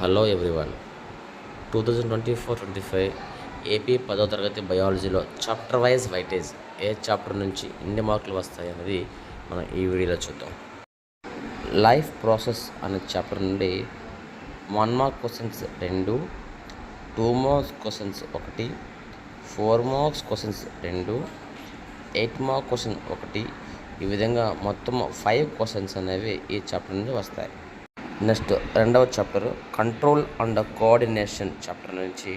Hello everyone. 2024-25 AP 10వ తరగతి బయాలజీలో chapter wise weightage ఏ chapter నుంచి ఎన్ని మార్కులు వస్తాయి అనేది మనం ఈ వీడియోలో చూద్దాం. లైఫ్ ప్రాసెస్ అనే చాప్టర్ నుండి 1 mark questions 2, 2 marks questions 1, 4 marks questions 2, 8 mark question 1, ఈ విధంగా మొత్తం 5 క్వశ్చన్స్ అనేవి ఈ చాప్టర్ నుండి వస్తాయి. నెక్స్ట్ రెండవ chapter control and coordination chapter నుంచి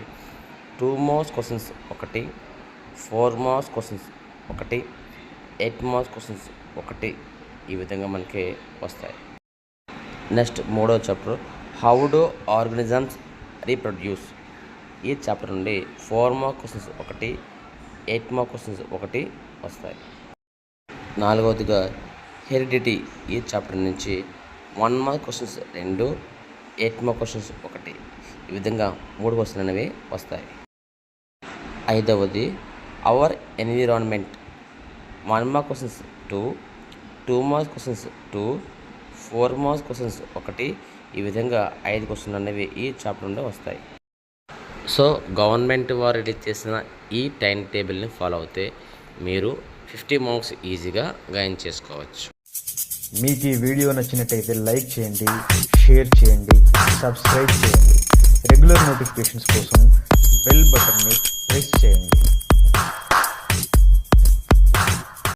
2 marks questions 1, 4 marks questions 1, 8 marks questions 1, ఈ విధంగా మనకి వస్తాయి. నెక్స్ట్ మూడవ chapter how do organisms reproduce, ఈ చాప్టర్ నుండి 4 మార్క్ క్వశ్చన్స్ 1, 8 మార్క్ క్వశ్చన్స్ 1 వస్తాయి. నాలుగవదిగా హెరిడిటీ, ఈ చాప్టర్ నుంచి 1 మార్క్ క్వశ్చన్స్ 2, 8 మార్క్ క్వశ్చన్స్ 1, ఈ విధంగా 3 క్వశ్చన్లు అనేవి వస్తాయి. ఐదవది hour environment, 1 mark questions 2, 2 marks questions 2, 4 marks questions 1, ఈ విధంగా 5 క్వశ్చన్లు అనేవి ఈ చాప్టర్ నుండి వస్తాయి. సో గవర్నమెంట్ వారు రిలీజ్ చేసిన ఈ టైం టేబుల్ని ఫాలో అవుతే మీరు 50 మార్క్స్ ఈజీగా గెయిన్ చేసుకోవచ్చు. మీకు ఈ వీడియో నచ్చినట్టయితే లైక్ చేయండి, షేర్ చేయండి, సబ్స్క్రైబ్ చేయండి. రెగ్యులర్ నోటిఫికేషన్స్ కోసం బెల్ బటన్ని ప్రెస్ చేయండి.